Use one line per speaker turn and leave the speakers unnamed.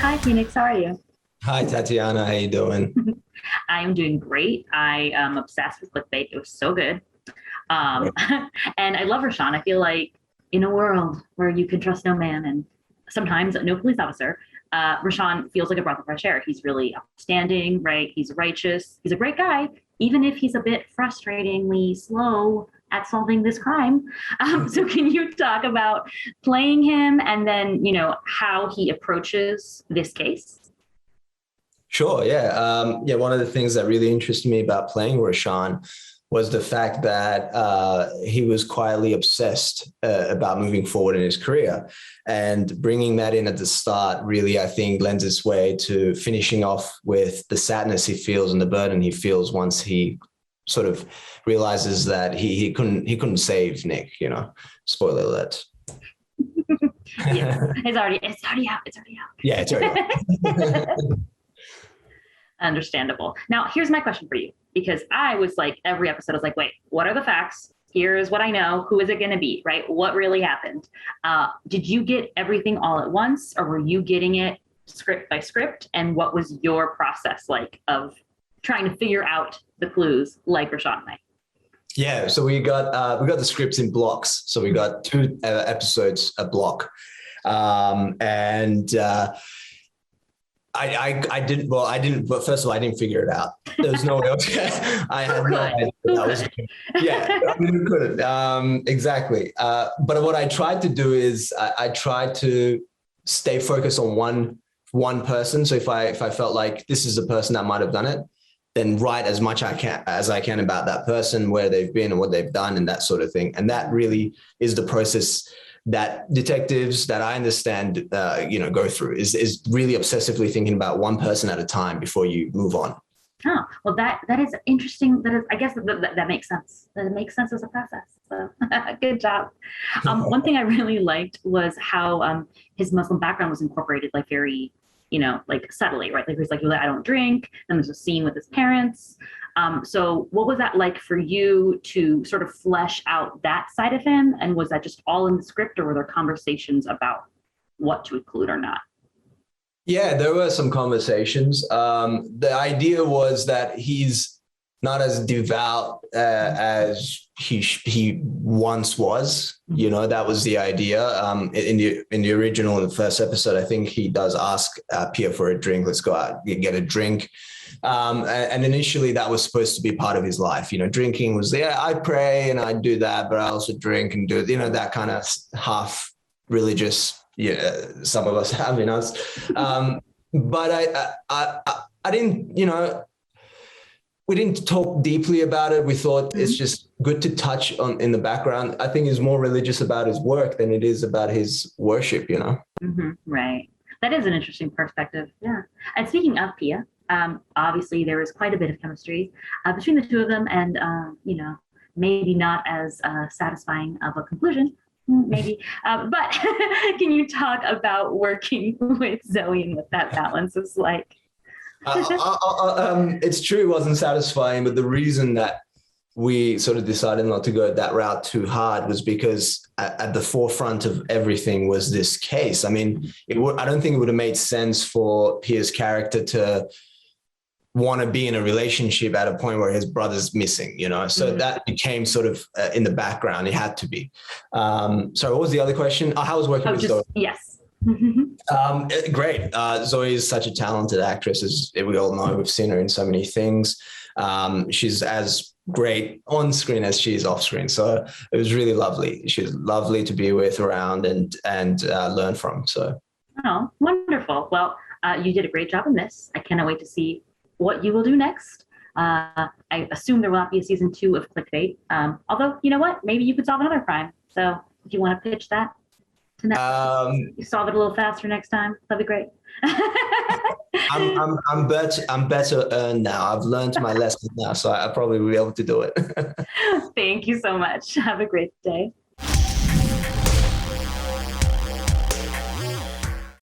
Hi, Phoenix. How are you?
Hi Tatiana, how you doing?
I am doing great. I am obsessed with clickbait. It was so good. Um, and I love Rashawn. I feel like in a world where you can trust no man and sometimes no police officer, Rashawn feels like a breath of fresh air. He's really upstanding, right? He's righteous. He's a great guy, even if he's a bit frustratingly slow at solving this crime. So can you talk about playing him and then, how he approaches this case?
Sure, yeah. One of the things that really interested me about playing Rashawn was the fact that he was quietly obsessed about moving forward in his career. And bringing that in at the start really, I think, lends its way to finishing off with the sadness he feels and the burden he feels once he sort of realizes that he couldn't save Nick. Spoiler alert.
Yeah, it's already out. It's already out.
Yeah, it's already out.
Understandable. Now, here's my question for you, because I was like, every episode, I was like, wait, what are the facts? Here's what I know. Who is it going to be, right? What really happened? Did you get everything all at once, or were you getting it script by script? And what was your process like of trying to figure out the clues like Rashawn and I?
Yeah, so we got the scripts in blocks. So we got two episodes a block, and I didn't. Well, I didn't. But first of all, I didn't figure it out. There was no way else. I had no idea. That was, yeah, I mean, we couldn't. Exactly. But what I tried to do is I tried to stay focused on one person. So if I felt like this is the person that might have done it, then write as much as I can about that person, where they've been and what they've done and that sort of thing. And that really is the process that detectives that I understand, go through is really obsessively thinking about one person at a time before you move on.
Oh, well, that is interesting. That is, I guess that makes sense. That makes sense as a process. So good job. One thing I really liked was how his Muslim background was incorporated, like very, like subtly, right? Like he's like, I don't drink. Then there's a scene with his parents. So what was that like for you to sort of flesh out that side of him? And was that just all in the script, or were there conversations about what to include or not?
Yeah, there were some conversations. The idea was that he's not as devout as he once was. That was the idea. In the original, in the first episode, I think he does ask Pia for a drink. Let's go out and get a drink. And initially, that was supposed to be part of his life. Drinking was there. I pray and I do that, but I also drink and do that kind of half religious. Yeah, some of us have in us. But I didn't, we didn't talk deeply about it. We thought it's just good to touch on in the background. I think he's more religious about his work than it is about his worship,
Right. That is an interesting perspective. Yeah. And speaking of Pia, obviously there is quite a bit of chemistry between the two of them, and, maybe not as satisfying of a conclusion. Maybe, but can you talk about working with Zoe and what that balance is like?
It's true, it wasn't satisfying, but the reason that we sort of decided not to go that route too hard was because at the forefront of everything was this case. I mean, I don't think it would have made sense for Pia's character to want to be in a relationship at a point where his brother's missing, so that became sort of in the background. It had to be. So what was the other question? How was working with Zoe?
Yes.
Great. Zoe is such a talented actress, as we all know. We've seen her in so many things. She's as great on screen as she is off screen. So it was really lovely. She was lovely to be with, around, and learn from. So.
Oh, wonderful. Well, you did a great job in this. I cannot wait to see what you will do next. I assume there will not be a season 2 of Clickbait. Although, you know what? Maybe you could solve another crime. So if you want to pitch that to Netflix, you solve it a little faster next time. That'd be great.
I'm better now. I've learned my lesson now, so I probably will be able to do it.
Thank you so much. Have a great day.